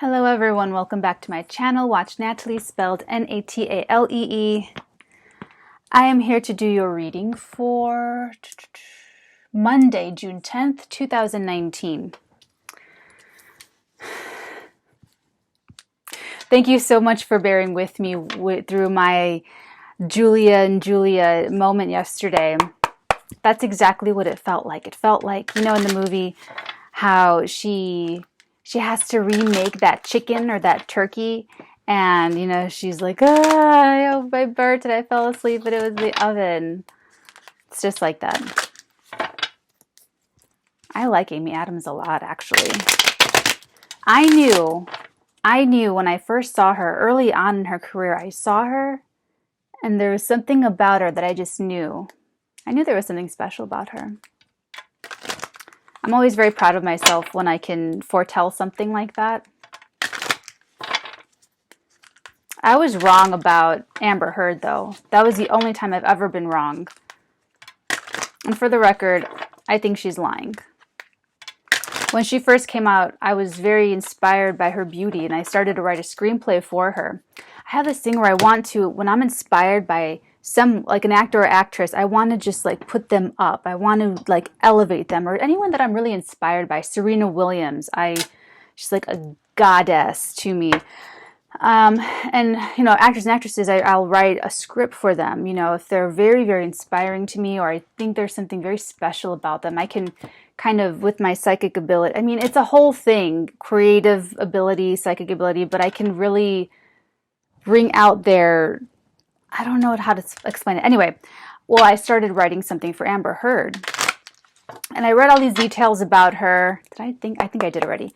Hello everyone, welcome back to my channel. Watch Natalie, spelled Natalee. I am here to do your reading for Monday, June 10th, 2019. Thank you so much for bearing with me through my Julia and Julia moment yesterday. That's exactly what it felt like. It felt like, you know, in the movie, how she has to remake that chicken or that turkey, and you know, she's like, I hope I burnt and I fell asleep, but it was the oven. It's just like that. I like Amy Adams a lot, actually. I knew when I first saw her early on in her career, I saw her and there was something about her that I just knew. I knew there was something special about her. I'm always very proud of myself when I can foretell something like that. I was wrong about Amber Heard, though. That was the only time I've ever been wrong. And for the record, I think she's lying. When she first came out, I was very inspired by her beauty, and I started to write a screenplay for her. I have this thing where I want to, when I'm inspired by like an actor or actress, I want to just like put them up. I want to like elevate them, or anyone that I'm really inspired by. Serena Williams, she's like a goddess to me. And you know, actors and actresses, I'll write a script for them. You know, if they're very, very inspiring to me, or I think there's something very special about them, I can kind of, with my psychic ability, I mean, it's a whole thing, creative ability, psychic ability, but I can really bring out their, I don't know how to explain it. Anyway, well, I started writing something for Amber Heard, and I read all these details about her. I think I did already.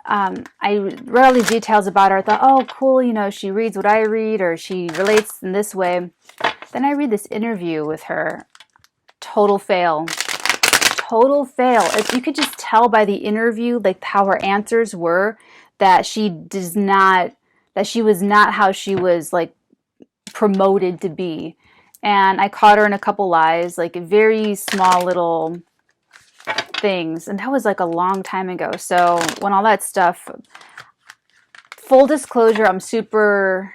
I read all these details about her. I thought, oh, cool, you know, she reads what I read, or she relates in this way. Then I read this interview with her. Total fail. Total fail. You could just tell by the interview, like how her answers were, that she was not how she was like promoted to be. And I caught her in a couple lies, like very small little things, and that was like a long time ago. So when all that stuff, full disclosure, I'm super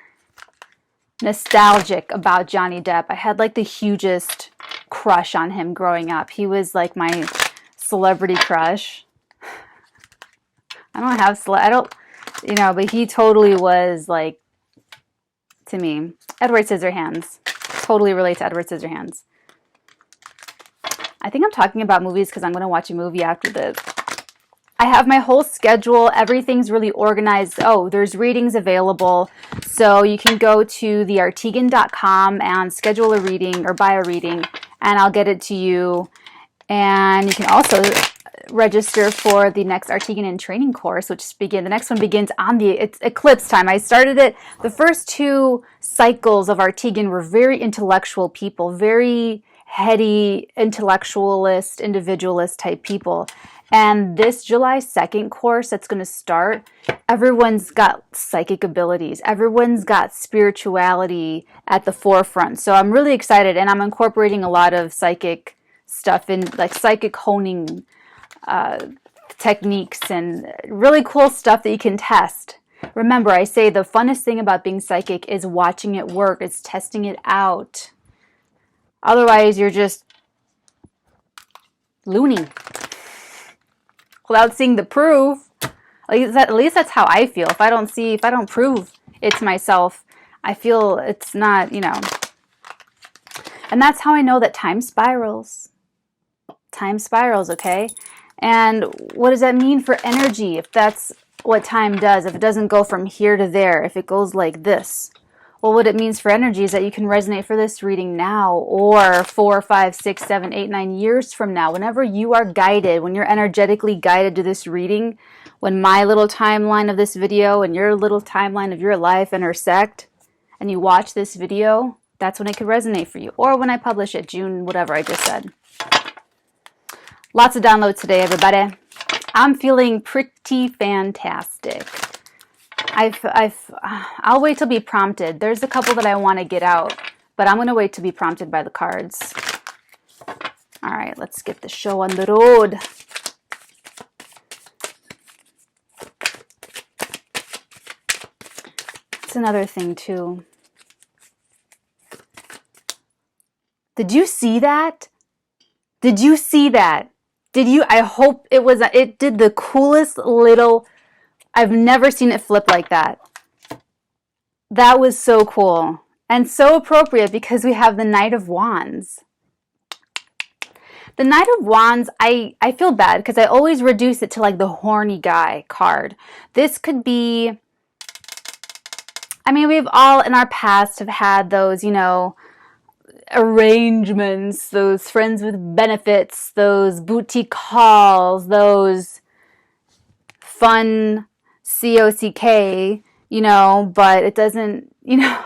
nostalgic about Johnny Depp. I had like the hugest crush on him growing up. He was like my celebrity crush. You know, but he totally was like, to me, Edward Scissorhands. Totally relate to Edward Scissorhands. I think I'm talking about movies because I'm going to watch a movie after this. I have my whole schedule. Everything's really organized. Oh, there's readings available. So you can go to theartigan.com and schedule a reading or buy a reading, and I'll get it to you. And you can also register for the next Artigan in Training course, the next one begins on it's eclipse time. I started it. The first two cycles of Artigan were very intellectual people, very heady, intellectualist, individualist type people. And this July 2nd course that's going to start, everyone's got psychic abilities. Everyone's got spirituality at the forefront. So I'm really excited, and I'm incorporating a lot of psychic stuff in, like psychic honing techniques and really cool stuff that you can test. Remember, I say the funnest thing about being psychic is watching it work. It's testing it out. Otherwise, you're just loony without seeing the proof. At least that's how I feel. If I don't prove it to myself, I feel it's not, you know. And that's how I know that time spirals. Time spirals, okay? And what does that mean for energy? If that's what time does, if it doesn't go from here to there, if it goes like this, well, what it means for energy is that you can resonate for this reading now, or 4, 5, 6, 7, 8, 9 years from now. Whenever you are guided, when you're energetically guided to this reading, when my little timeline of this video and your little timeline of your life intersect, and you watch this video, that's when it could resonate for you. Or when I publish it, June, whatever I just said. Lots of downloads today, everybody. I'm feeling pretty fantastic. I'll wait till be prompted. There's a couple that I want to get out, but I'm going to wait to be prompted by the cards. All right, let's get the show on the road. That's another thing too. Did you see that? Did you see that? Did you? I hope it was, it did the coolest little, I've never seen it flip like that. That was so cool. And so appropriate because we have the Knight of Wands. The Knight of Wands, I feel bad because I always reduce it to like the horny guy card. This could be, I mean, we've all in our past have had those, you know, arrangements, those friends with benefits, those boutique halls, those fun COCK, you know, but it doesn't, you know,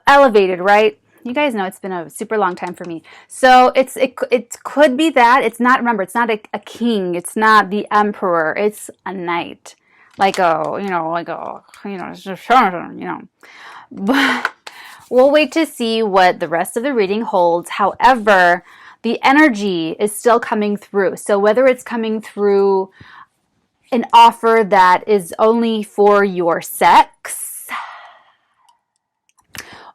elevated, right? You guys know it's been a super long time for me. So it could be that. It's not, remember, it's not a king. It's not the emperor. It's a knight. Like a, you know, you know. But we'll wait to see what the rest of the reading holds. However, the energy is still coming through. So whether it's coming through an offer that is only for your sex,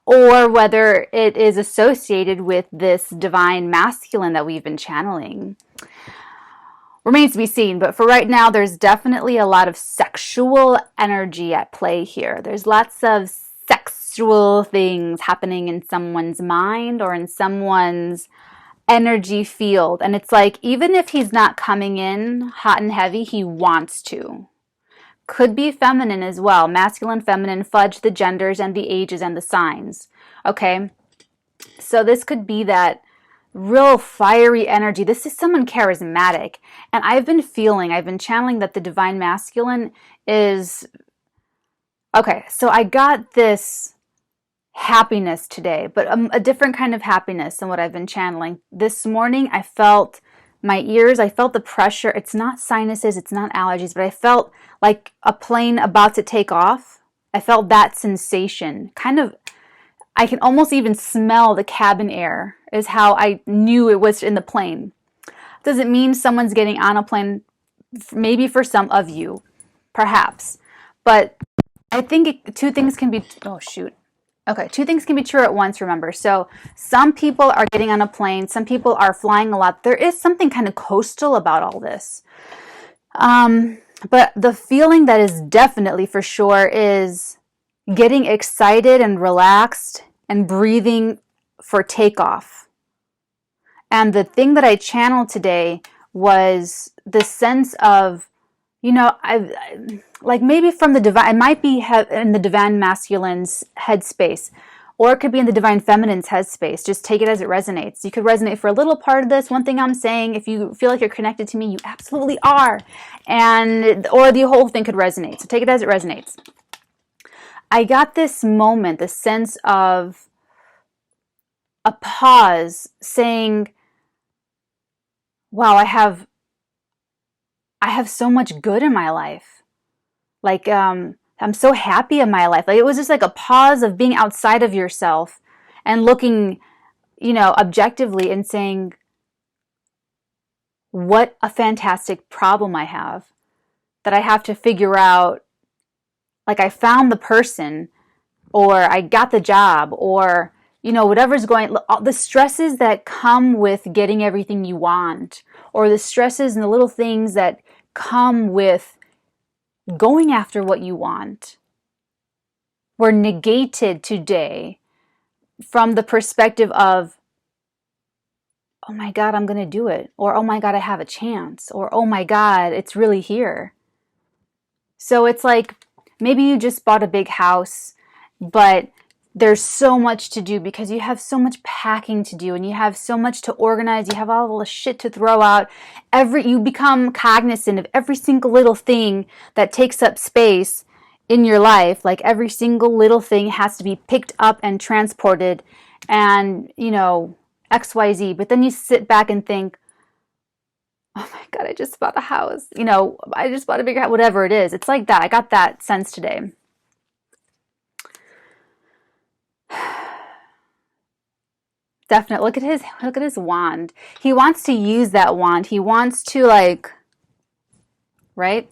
or whether it is associated with this divine masculine that we've been channeling, remains to be seen. But for right now, there's definitely a lot of sexual energy at play here. There's lots of sexual things happening in someone's mind or in someone's energy field. And it's like, even if he's not coming in hot and heavy, he wants to. Could be feminine as well. Masculine, feminine, fudge the genders and the ages and the signs. Okay? So this could be that real fiery energy. This is someone charismatic. And I've been channeling that the divine masculine is... Okay, so I got this happiness today, but a different kind of happiness than what I've been channeling. This morning, I felt my ears, I felt the pressure. It's not sinuses, it's not allergies, but I felt like a plane about to take off. I felt that sensation. Kind of, I can almost even smell the cabin air is how I knew it was in the plane. Does it mean someone's getting on a plane? Maybe for some of you, perhaps. But I think two things can be, oh shoot. Okay, two things can be true at once, remember. So some people are getting on a plane. Some people are flying a lot. There is something kind of coastal about all this. But the feeling that is definitely for sure is getting excited and relaxed and breathing for takeoff. And the thing that I channeled today was the sense of, you know, like maybe from the divine, it might be in the divine masculine's headspace, or it could be in the divine feminine's headspace. Just take it as it resonates. You could resonate for a little part of this. One thing I'm saying, if you feel like you're connected to me, you absolutely are. Or the whole thing could resonate. So take it as it resonates. I got this moment, the sense of a pause saying, wow, I have so much good in my life. Like, I'm so happy in my life. Like, it was just like a pause of being outside of yourself and looking, you know, objectively and saying, what a fantastic problem I have that I have to figure out. Like, I found the person, or I got the job, or, you know, whatever's going, the stresses that come with getting everything you want, or the stresses and the little things that come with going after what you want, were negated today from the perspective of, oh my God, I'm going to do it. Or, oh my God, I have a chance. Or, oh my God, it's really here. So it's like, maybe you just bought a big house, but there's so much to do because you have so much packing to do and you have so much to organize. You have all the shit to throw out. You become cognizant of every single little thing that takes up space in your life. Like, every single little thing has to be picked up and transported and, you know, XYZ. But then you sit back and think, oh my God, I just bought a house. You know, I just bought a bigger house, whatever it is. It's like that. I got that sense today. Definitely. Look at his wand. He wants to use that wand. He wants to, like, right?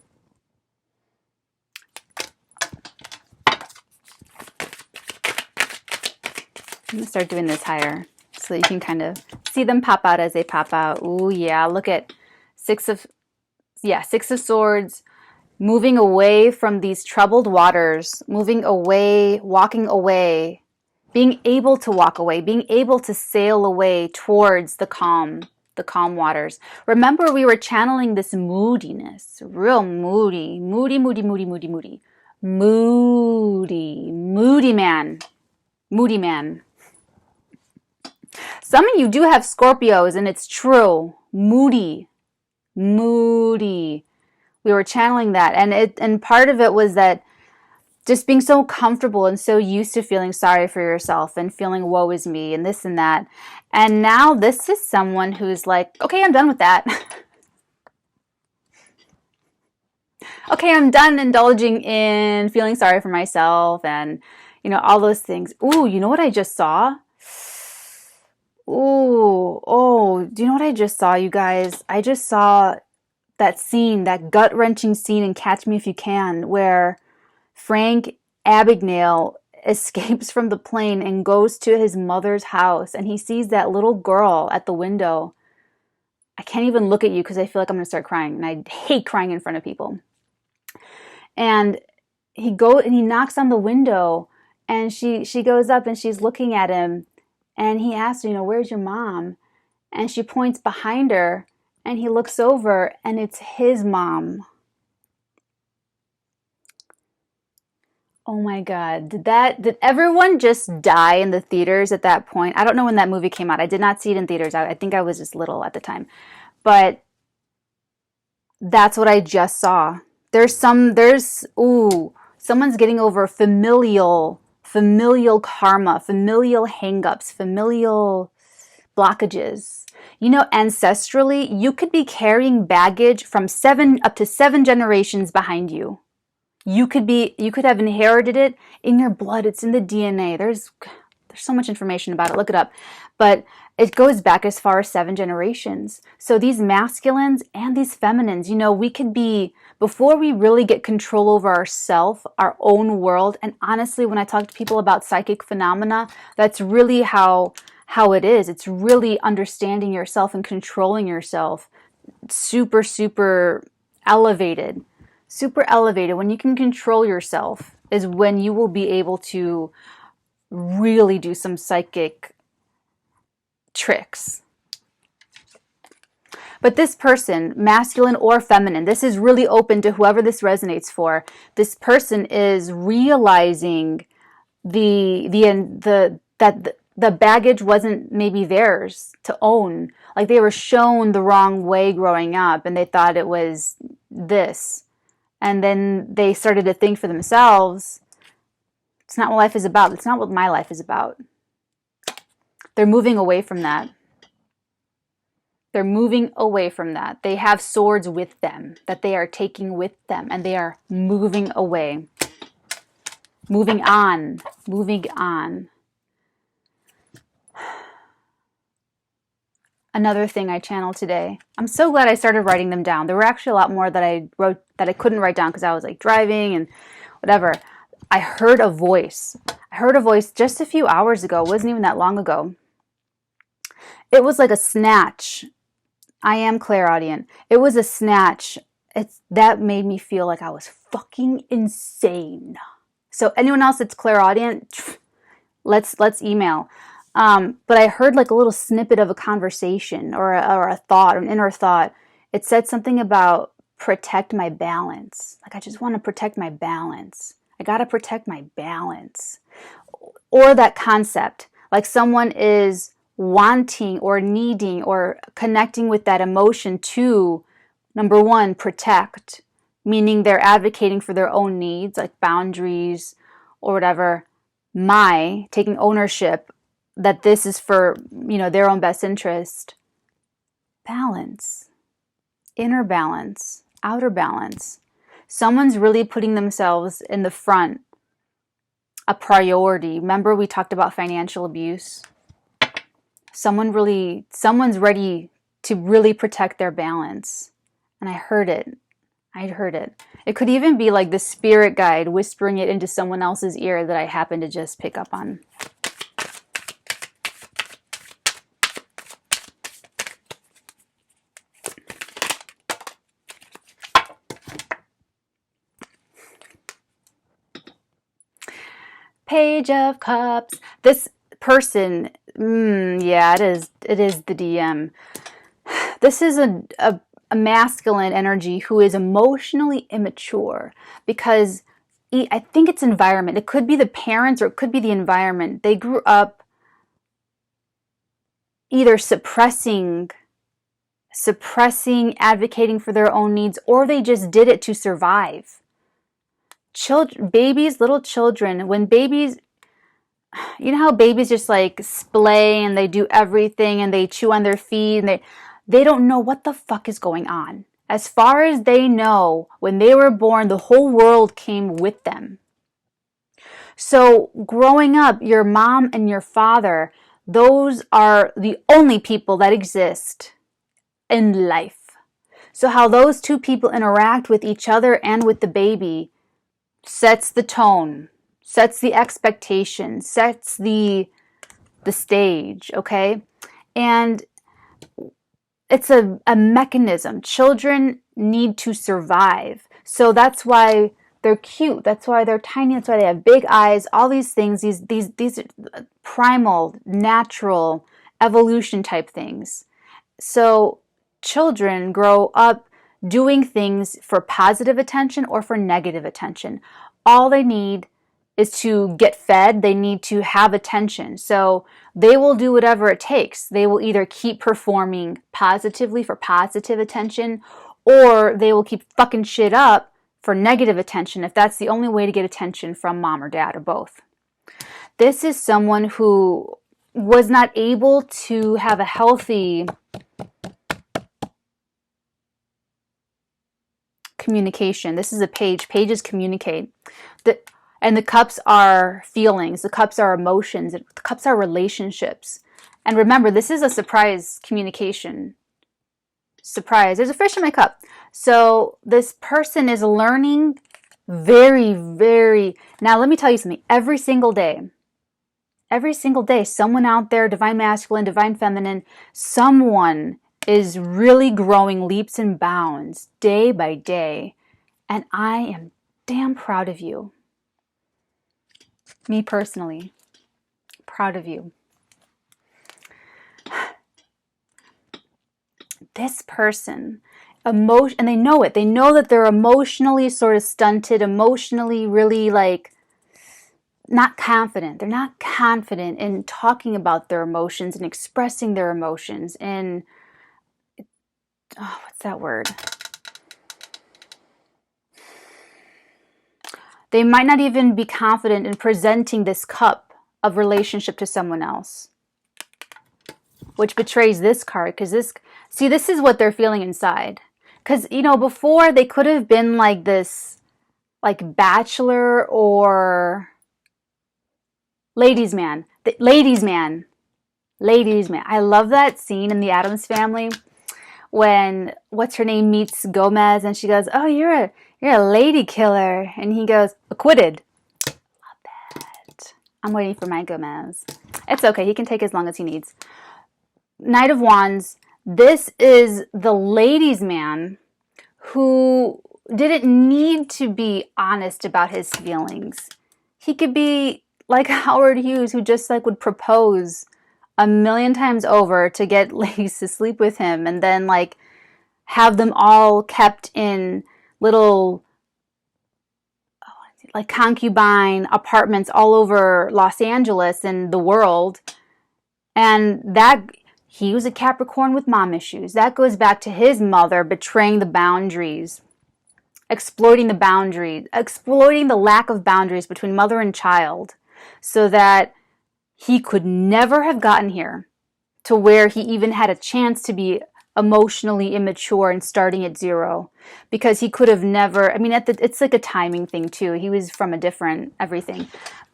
going to start doing this higher so that you can kind of see them pop out as they pop out. Ooh, yeah, look at Six of Swords, moving away from these troubled waters, moving away, walking away, being able to walk away, being able to sail away towards the calm waters. Remember, we were channeling this moodiness, real moody man. Some of you do have Scorpios, and it's true. Moody. We were channeling that, and part of it was that just being so comfortable and so used to feeling sorry for yourself and feeling woe is me and this and that. And now this is someone who's like, okay, I'm done with that. Okay, I'm done indulging in feeling sorry for myself and, all those things. Ooh, you know what I just saw? Ooh, oh, do you know what I just saw, you guys? I just saw that scene, that gut-wrenching scene in Catch Me If You Can, where Frank Abagnale escapes from the plane and goes to his mother's house, and he sees that little girl at the window. I can't even look at you because I feel like I'm going to start crying, and I hate crying in front of people. And he knocks on the window, and she goes up and she's looking at him, and he asks her, where's your mom? And she points behind her, and he looks over, and it's his mom. Oh my God. Did everyone just die in the theaters at that point? I don't know when that movie came out. I did not see it in theaters. I think I was just little at the time. But that's what I just saw. Someone's getting over familial karma, familial hangups, familial blockages. Ancestrally, you could be carrying baggage from up to 7 generations behind you. You could have inherited it in your blood. It's in the DNA. There's so much information about it. Look it up. But it goes back as far as 7 generations. So these masculines and these feminines, we could be, before we really get control over ourself, our own world. And honestly, when I talk to people about psychic phenomena, that's really how it is. It's really understanding yourself and controlling yourself. Super, super elevated. Super elevated. When you can control yourself is when you will be able to really do some psychic tricks. But this person, masculine or feminine, this is really open to whoever this resonates for. This person is realizing that the baggage wasn't maybe theirs to own. Like they were shown the wrong way growing up, and they thought it was this. And then they started to think for themselves, it's not what life is about. It's not what my life is about. They're moving away from that. They're moving away from that. They have swords with them that they are taking with them, and they are moving away. Moving on. Another thing I channeled today. I'm so glad I started writing them down. There were actually a lot more that I wrote that I couldn't write down because I was like driving and whatever. I heard a voice. Just a few hours ago. It wasn't even that long ago. It was like a snatch. I am clairaudient. It was a snatch. That made me feel like I was fucking insane. So anyone else that's clairaudient, let's email. But I heard like a little snippet of a conversation or a thought, or an inner thought. It said something about protect my balance. Like I just want to protect my balance. I got to protect my balance. Or that concept, like someone is wanting or needing or connecting with that emotion to, number one, protect, meaning they're advocating for their own needs, like boundaries or whatever. Taking ownership that this is for, their own best interest. Balance. Inner balance. Outer balance. Someone's really putting themselves in the front. A priority. Remember we talked about financial abuse? Someone's ready to really protect their balance. And I heard it. It could even be like the spirit guide whispering it into someone else's ear that I happen to just pick up on. Page of Cups. This person, yeah, it is the DM. This is a masculine energy who is emotionally immature because I think it's environment. It could be the parents or it could be the environment. They grew up either suppressing, advocating for their own needs, or they just did it to survive. Babies, little children, when babies, you know how babies just like splay and they do everything and they chew on their feet and they don't know what the fuck is going on. As far as they know, when they were born, the whole world came with them. So growing up, your mom and your father, those are the only people that exist in life. So how those two people interact with each other and with the baby sets the tone, sets the expectation, sets the stage, okay? And it's a mechanism. Children need to survive. So that's why they're cute. That's why they're tiny. That's why they have big eyes. All these things, these primal, natural, evolution type things. So children grow up doing things for positive attention or for negative attention. All they need is to get fed. They need to have attention. So they will do whatever it takes. They will either keep performing positively for positive attention, or they will keep fucking shit up for negative attention if that's the only way to get attention from mom or dad or both. This is someone who was not able to have a healthy communication. This is a page. Pages communicate. And the cups are feelings. The cups are emotions. The cups are relationships. And remember, this is a surprise communication. Surprise. There's a fish in my cup. So this person is learning very, very... Now, let me tell you something. Every single day, someone out there, divine masculine, divine feminine, someone is really growing leaps and bounds day by day. And I am damn proud of you. Me personally, proud of you. This person, and they know it. They know that they're emotionally sort of stunted, emotionally really like not confident. They're not confident in talking about their emotions and expressing their emotions. And what's that word? They might not even be confident in presenting this cup of relationship to someone else, which betrays this card. Because this is what they're feeling inside. Because, before they could have been like this, like bachelor or ladies man. Ladies man. I love that scene in the Addams Family when what's her name meets Gomez and she goes, "Oh, you're a lady killer," and he goes, "Acquitted." Love that. I'm waiting for my Gomez. It's okay. He can take as long as he needs. Knight of Wands. This is the ladies' man who didn't need to be honest about his feelings. He could be like Howard Hughes, who just like would propose 1,000,000 times over to get ladies to sleep with him, and then like have them all kept in little like concubine apartments all over Los Angeles and the world. And that he was a Capricorn with mom issues. That goes back to his mother betraying the boundaries, exploiting the lack of boundaries between mother and child, so that he could never have gotten here to where he even had a chance to be emotionally immature and starting at zero, because he could have never, it's like a timing thing too. He was from a different everything,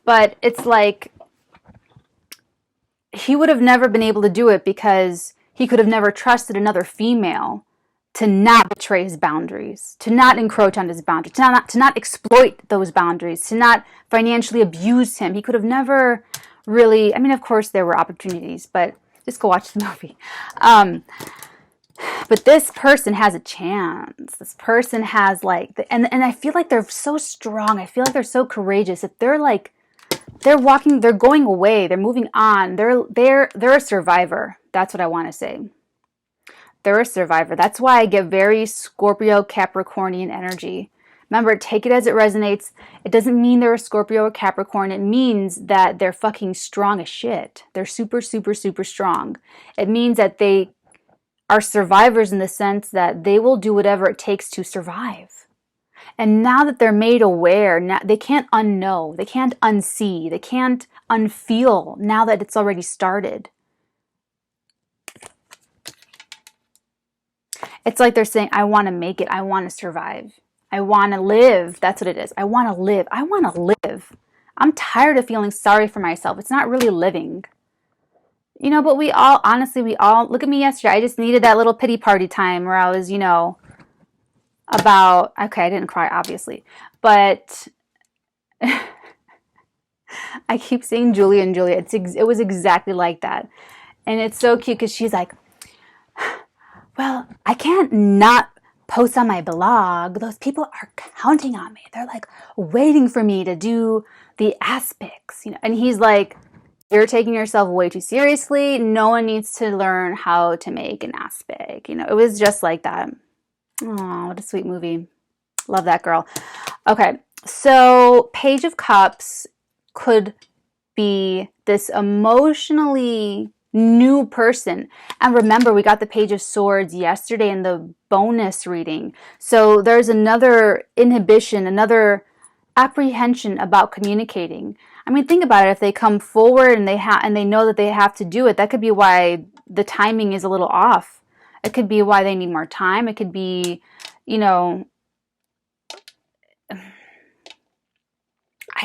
but it's like he would have never been able to do it because he could have never trusted another female to not betray his boundaries, to not encroach on his boundaries, to not exploit those boundaries, to not financially abuse him. He could have never really, of course there were opportunities, but just go watch the movie. But this person has a chance. This person has and I feel like they're so strong. I feel like they're so courageous. If they're like they're going away, they're moving on. They're a survivor. That's what I want to say. They're a survivor. That's why I get very Scorpio Capricornian energy. Remember, take it as it resonates. It doesn't mean they're a Scorpio or Capricorn. It means that they're fucking strong as shit. They're super, super, super strong. It means that they are survivors in the sense that they will do whatever it takes to survive. And now that they're made aware, now they can't unknow, they can't unsee, they can't unfeel now that it's already started. It's like they're saying, I want to make it. I want to survive. I want to live. That's what it is. I want to live. I want to live. I'm tired of feeling sorry for myself. It's not really living. You know, but we all, honestly, look at me yesterday. I just needed that little pity party time where I was, you know, okay, I didn't cry, obviously. But I keep saying Julia and Julia. It was exactly like that. And it's so cute because she's like, well, I can't not post on my blog. Those people are counting on me. They're like waiting for me to do the aspects, you know. And he's like, you're taking yourself way too seriously. No one needs to learn how to make an aspect. You know, it was just like that. Oh, what a sweet movie. Love that girl. Okay, so Page of Cups could be this emotionally new person. And remember, we got the Page of Swords yesterday in the bonus reading. So there's another inhibition, another apprehension about communicating. I mean, think about it. If they come forward and they know that they have to do it, that could be why the timing is a little off. It could be why they need more time. It could be, you know, I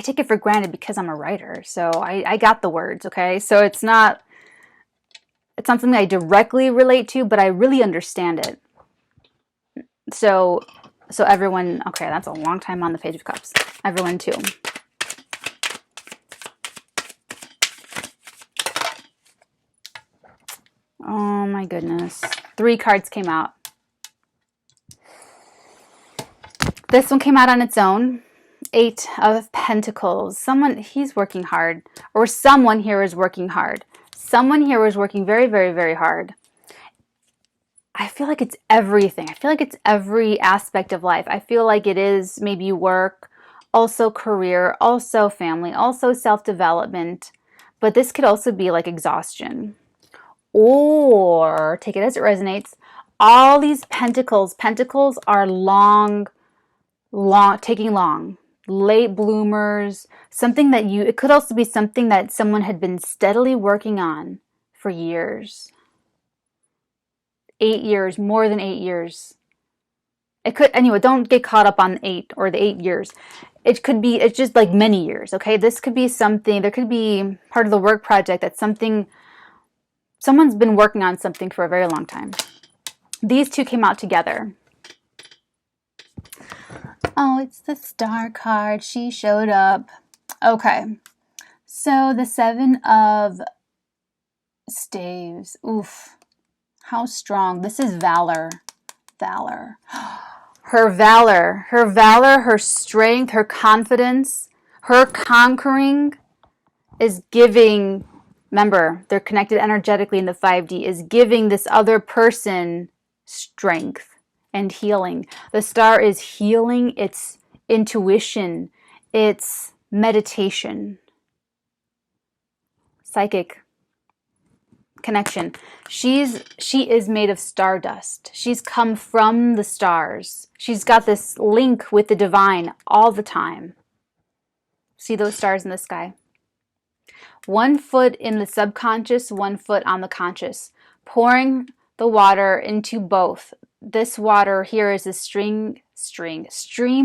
take it for granted because I'm a writer. So I got the words, okay? So it's not something I directly relate to, but I really understand it. So everyone, okay, that's a long time on the Page of Cups. Everyone too. Oh my goodness. 3 cards came out. This one came out on its own. 8 of Pentacles. He's working hard. Or someone here is working hard. Someone here is working very, very, very hard. I feel like it's everything. I feel like it's every aspect of life. I feel like it is maybe work, also career, also family, also self-development. But this could also be like exhaustion. Or, take it as it resonates, all these pentacles are taking long. Late bloomers, it could also be something that someone had been steadily working on for years. 8 years, more than 8 years. It could, anyway, don't get caught up on 8 or the 8 years. It's just like many years, okay? This could be something, there could be part of the work project that's someone's been working on something for a very long time. These two came out together. Oh, it's the Star card. She showed up. Okay. So the 7 of Staves. Oof. How strong. This is valor. Valor. Her valor. Her strength, her confidence, her conquering is giving, remember, they're connected energetically in the 5D, is giving this other person strength and healing. The Star is healing its intuition, its meditation, psychic connection. She is made of stardust. She's come from the stars. She's got this link with the divine all the time. See those stars in the sky? 1 foot in the subconscious, 1 foot on the conscious, pouring the water into both. This water here is a stream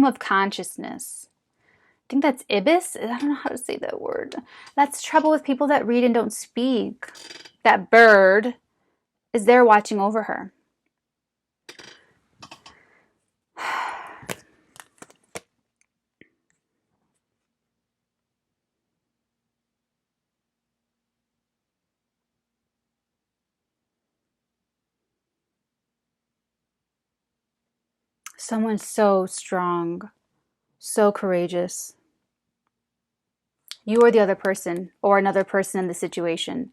of consciousness. I think that's ibis. I don't know how to say that word. That's trouble with people that read and don't speak. That bird is there watching over her. Someone so strong, so courageous. You or the other person or another person in the situation.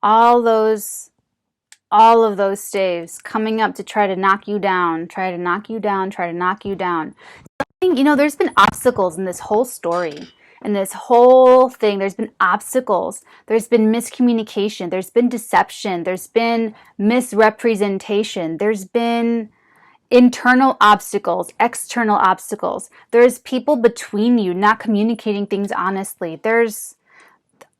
All of those staves coming up to try to knock you down, try to knock you down, try to knock you down. You know, there's been obstacles in this whole story. In this whole thing, there's been obstacles. There's been miscommunication. There's been deception. There's been misrepresentation. There's been internal obstacles, external obstacles. There's people between you not communicating things honestly. There's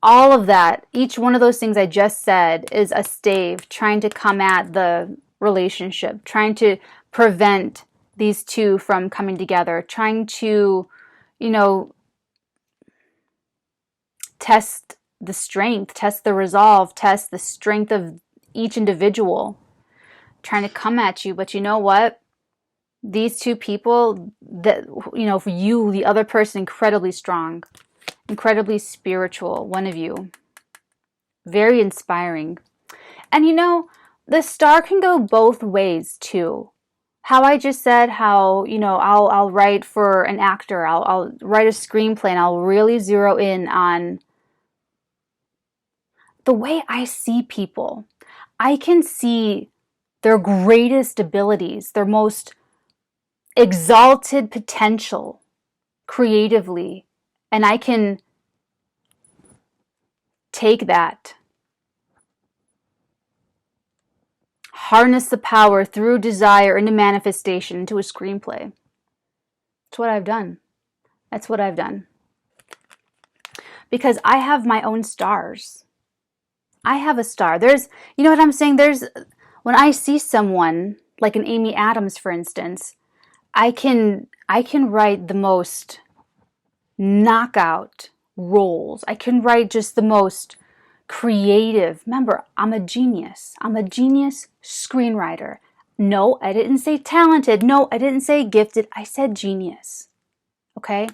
all of that. Each one of those things I just said is a stave trying to come at the relationship, trying to prevent these two from coming together, trying to, you know, test the strength, test the resolve, test the strength of each individual, trying to come at you. But you know what? These two people, that, you know, for you, the other person, incredibly strong, incredibly spiritual, one of you, very inspiring. And you know, the star can go both ways too. How I just said, how, you know, I'll write for an actor, I'll write a screenplay, and I'll really zero in on the way I see people. I can see their greatest abilities, their most exalted potential creatively, and I can take that, harness the power through desire into manifestation, into a screenplay. That's what I've done. That's what I've done. Because I have my own stars. I have a star. There's, you know what I'm saying? When I see someone, like an Amy Adams, for instance, I can write the most knockout roles. I can write just the most creative. Remember, I'm a genius. I'm a genius screenwriter. No, I didn't say talented. No, I didn't say gifted. I said genius. Okay?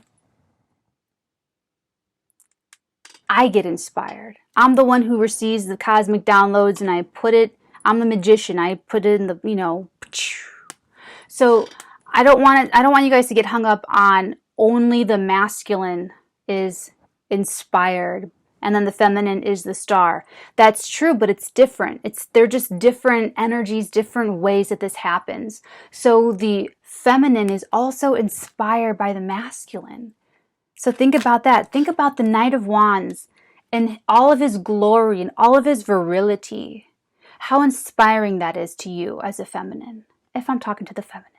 I get inspired. I'm the one who receives the cosmic downloads, and I'm the magician. I put it in the, you know. So I don't want you guys to get hung up on only the masculine is inspired and then the feminine is the star. That's true, but it's different. They're just different energies, different ways that this happens. So the feminine is also inspired by the masculine. So think about that. Think about the Knight of Wands and all of his glory and all of his virility. How inspiring that is to you as a feminine, if I'm talking to the feminine.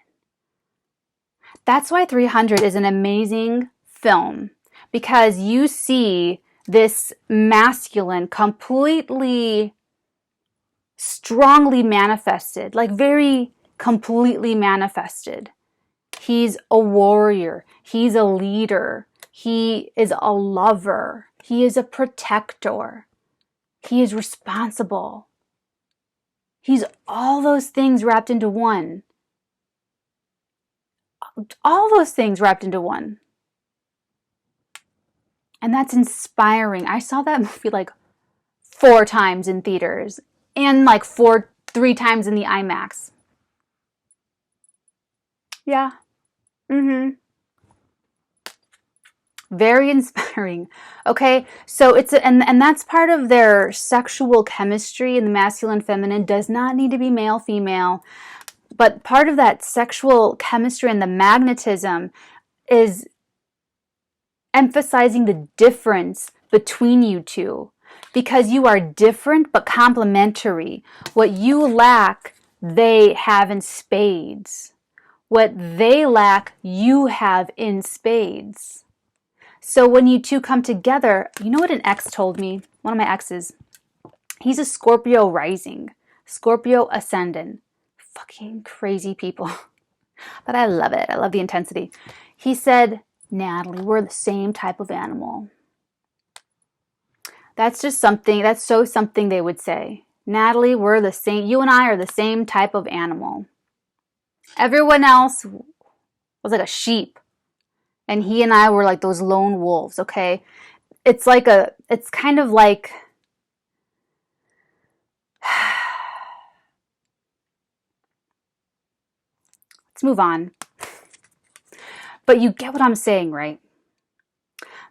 That's why 300 is an amazing film, because you see this masculine completely strongly manifested, like very completely manifested. He's a warrior. He's a leader. He is a lover. He is a protector. He is responsible. He's all those things wrapped into one. All those things wrapped into one. And that's inspiring. I saw that movie like 4 times in theaters and like 3 times in the IMAX. Yeah. Very inspiring. Okay, so and that's part of their sexual chemistry, and the masculine feminine does not need to be male female, but part of that sexual chemistry and the magnetism is emphasizing the difference between you two, because you are different but complementary. What you lack, they have in spades. What they lack, you have in spades. So when you two come together, you know what an ex told me? One of my exes. He's a Scorpio rising, Scorpio ascendant. Fucking crazy people. But I love it. I love the intensity. He said, Natalie, we're the same type of animal. That's just something, that's so something they would say. Natalie, we're the same, you and I are the same type of animal. Everyone else was like a sheep. And he and I were like those lone wolves, okay? It's kind of like, let's move on. But you get what I'm saying, right?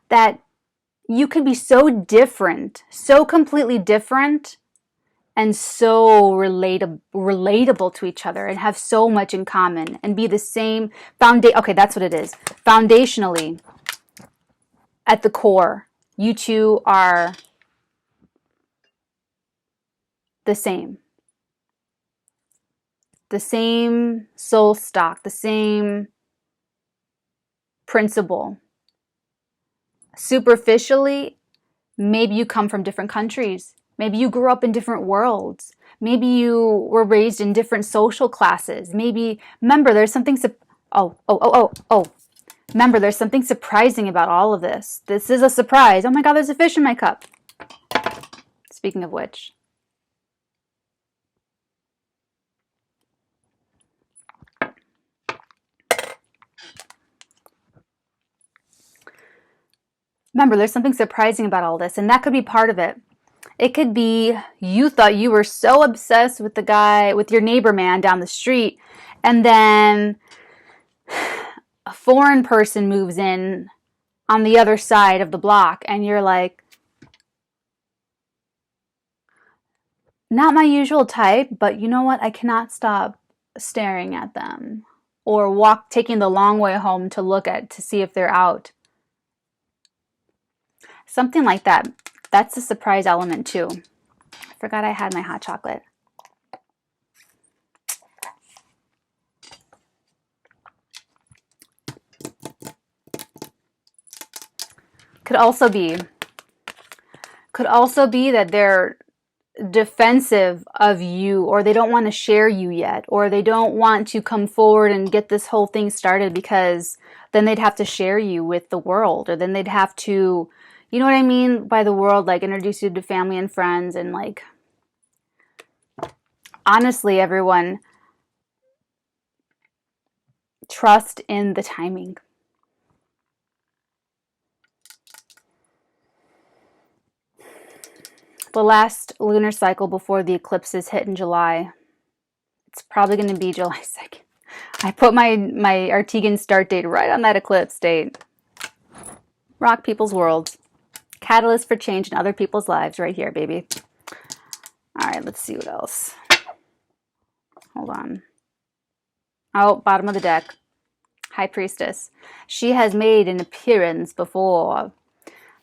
that you could be so different, so completely different, and so relatable to each other and have so much in common and be the same okay, that's what it is. Foundationally, at the core, you two are the same. The same soul stock, the same principle. Superficially, maybe you come from different countries. Maybe you grew up in different worlds. Maybe you were raised in different social classes. Maybe, remember, there's something, remember, there's something surprising about all of this. This is a surprise. Oh my God, there's a fish in my cup. Speaking of which. Remember, there's something surprising about all this, and that could be part of it. It could be you thought you were so obsessed with the guy, with your neighbor man down the street, and then a foreign person moves in on the other side of the block, and you're like, not my usual type, but you know what? I cannot stop staring at them. Or taking the long way home to see if they're out. Something like that. That's a surprise element too. I forgot I had my hot chocolate. Could also be that they're defensive of you, or they don't want to share you yet, or they don't want to come forward and get this whole thing started, because then they'd have to share you with the world, or then they'd have to, you know what I mean by the world, like introduce you to family and friends. And like, honestly, everyone, trust in the timing. The last lunar cycle before the eclipses hit in July. It's probably going to be July 2nd. I put my Artegan start date right on that eclipse date. Rock people's worlds. Catalyst for change in other people's lives right here, baby. All right, let's see what else. Hold on. Oh, bottom of the deck. High Priestess. She has made an appearance before.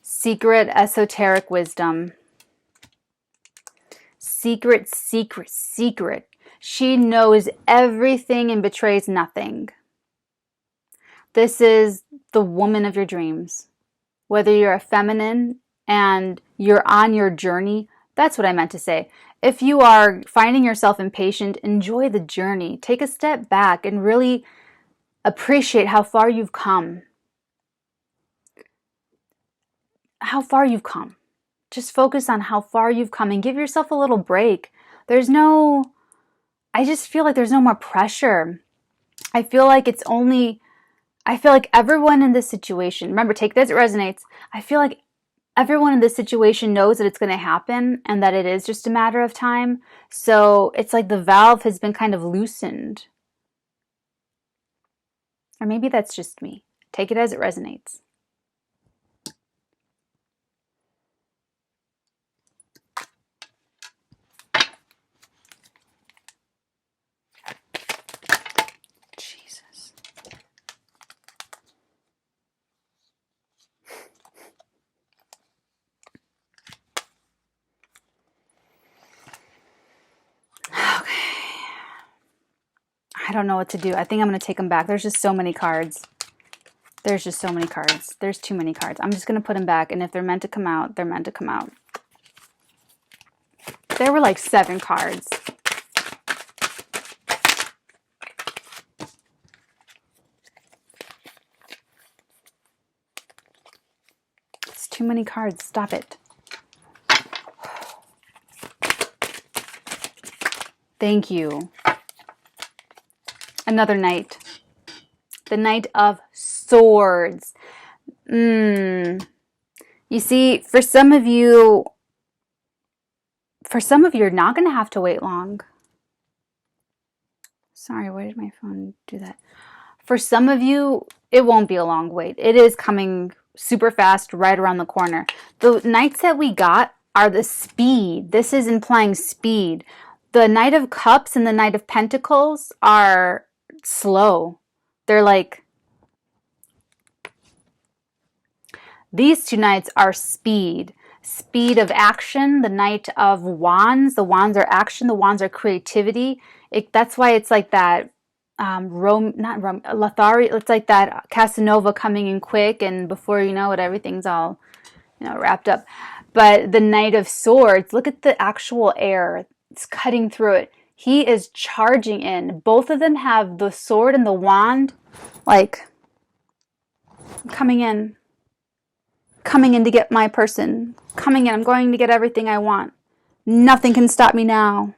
Secret esoteric wisdom. Secret. She knows everything and betrays nothing. This is the woman of your dreams. Whether you're a feminine and you're on your journey, that's what I meant to say. If you are finding yourself impatient, enjoy the journey. Take a step back and really appreciate how far you've come. How far you've come. Just focus on how far you've come and give yourself a little break. I just feel like there's no more pressure. I feel like everyone in this situation, remember, take this, it resonates. I feel like everyone in this situation knows that it's going to happen and that it is just a matter of time. So it's like the valve has been kind of loosened. Or maybe that's just me. Take it as it resonates. I don't know what to do. I think I'm going to take them back. There's just so many cards. There's too many cards. I'm just going to put them back. And if they're meant to come out, they're meant to come out. There were like 7 cards. It's too many cards. Stop it. Thank you. Another knight. The Knight of Swords. You see, for some of you, you're not going to have to wait long. Sorry, why did my phone do that? For some of you, it won't be a long wait. It is coming super fast, right around the corner. The knights that we got are the speed. This is implying speed. The Knight of Cups and the Knight of Pentacles are slow. They're like, these two knights are speed. Speed of action. The Knight of Wands. The wands are action. The wands are creativity. That's why it's like that Lothari, it's like that Casanova coming in quick, and before you know it, everything's all, wrapped up. But the Knight of Swords, look at the actual air. It's cutting through it. He is charging in. Both of them have the sword and the wand, like, coming in to get my person. Coming in. I'm going to get everything I want. Nothing can stop me now.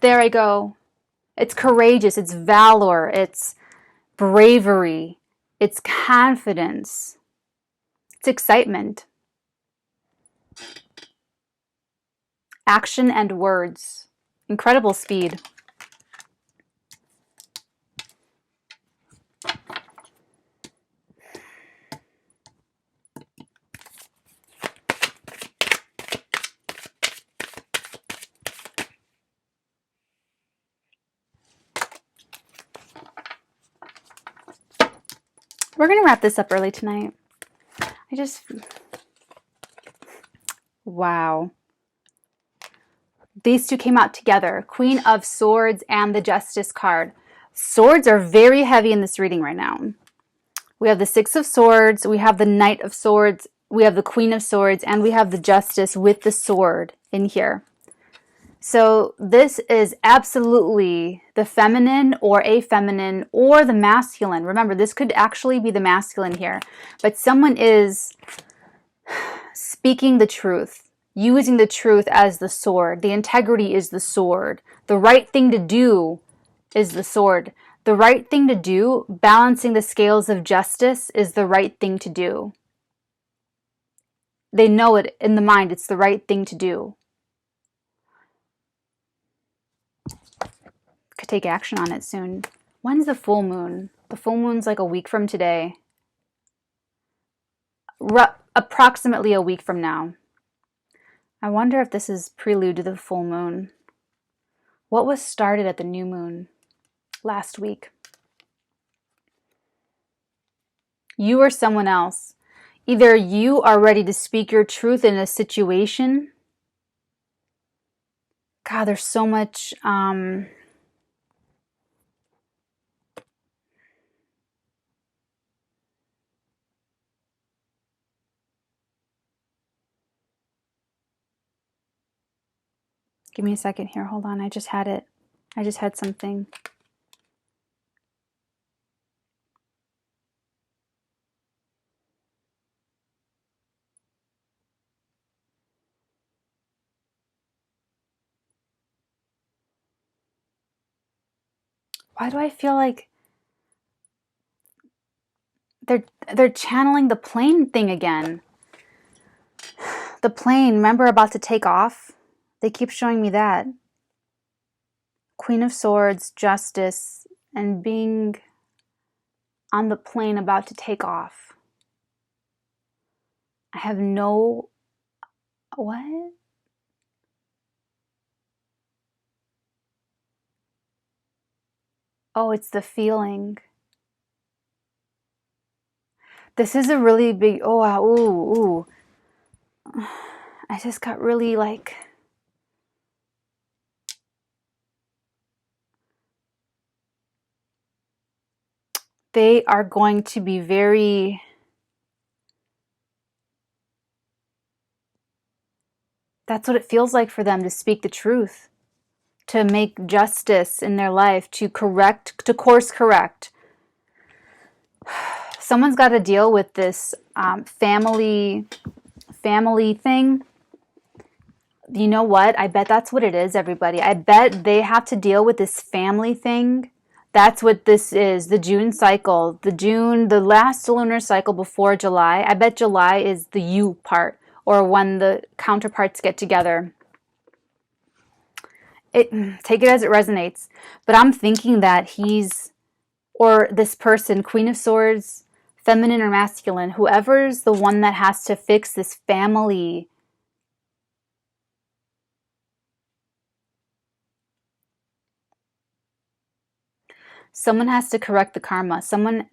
There I go. It's courageous. It's valor. It's bravery. It's confidence. It's excitement. Action and words. Incredible speed. We're going to wrap this up early tonight. Wow. These two came out together. Queen of Swords and the Justice card. Swords are very heavy in this reading right now. We have the Six of Swords. We have the Knight of Swords. We have the Queen of Swords. And we have the Justice with the sword in here. So this is absolutely the feminine or a feminine or the masculine. Remember, this could actually be the masculine here. But someone is speaking the truth, using the truth as the sword. The integrity is the sword. The right thing to do is the sword. The right thing to do, balancing the scales of justice, is the right thing to do. They know it in the mind. It's the right thing to do. Could take action on it soon. When's the full moon? The full moon's like a week from today. Approximately a week from now. I wonder if this is prelude to the full moon. What was started at the new moon last week? You or someone else. Either you are ready to speak your truth in a situation. God, there's so much... Give me a second here. Hold on. I just had it. I just had something. Why do I feel like they're channeling the plane thing again? The plane, remember, about to take off? They keep showing me that. Queen of Swords, Justice, and being on the plane about to take off. I have no... What? Oh, it's the feeling. This is a really big... Oh, wow. Ooh. I just got really like... They are going to be very... That's what it feels like for them, to speak the truth, to make justice in their life, to course correct. Someone's got to deal with this family thing. You know what? I bet that's what it is, everybody. I bet they have to deal with this family thing. That's what this is, the June cycle. The last lunar cycle before July. I bet July is the you part, or when the counterparts get together. Take it as it resonates. But I'm thinking that this person, Queen of Swords, feminine or masculine, whoever's the one that has to fix this family, someone has to correct the karma. Someone,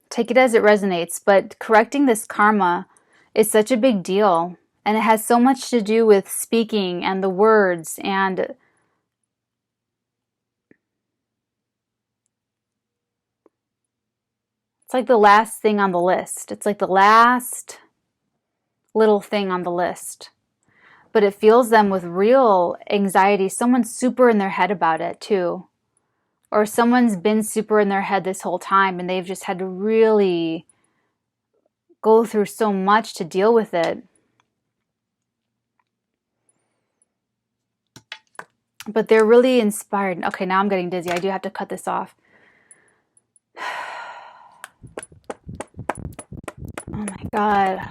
take it as it resonates, but correcting this karma is such a big deal. And it has so much to do with speaking and the words, and it's like the last thing on the list. It's like the last little thing on the list. But it fills them with real anxiety. Someone's super in their head about it too. Or someone's been super in their head this whole time and they've just had to really go through so much to deal with it. But they're really inspired. Okay, now I'm getting dizzy. I do have to cut this off. Oh my God.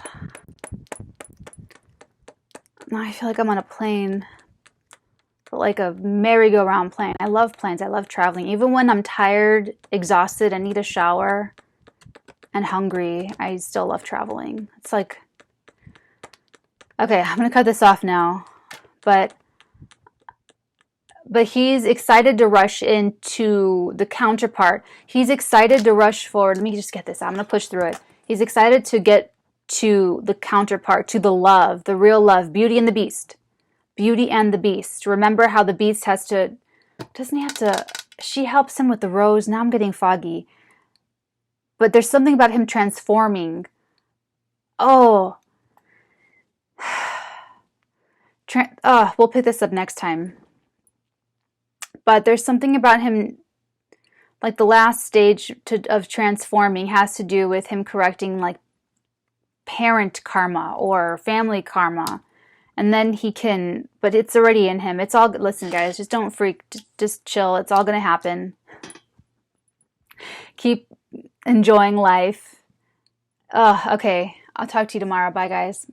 Now I feel like I'm on a plane, but like a merry-go-round plane. I love planes. I love traveling. Even when I'm tired, exhausted, and need a shower, and hungry, I still love traveling. It's like, okay, I'm going to cut this off now. But he's excited to rush into the counterpart. He's excited to rush forward. Let me just get this out. I'm going to push through it. He's excited to get to the counterpart, to the love, the real love, Beauty and the Beast. Beauty and the Beast. Remember how the Beast doesn't he have to, she helps him with the rose. Now I'm getting foggy. But there's something about him transforming. Oh. We'll pick this up next time. But there's something about him, like the last stage of transforming has to do with him correcting like parent karma or family karma. And then he can, but it's already in him. It's all, listen guys, just don't freak, just chill. It's all going to happen. Keep enjoying life. Okay, I'll talk to you tomorrow. Bye guys.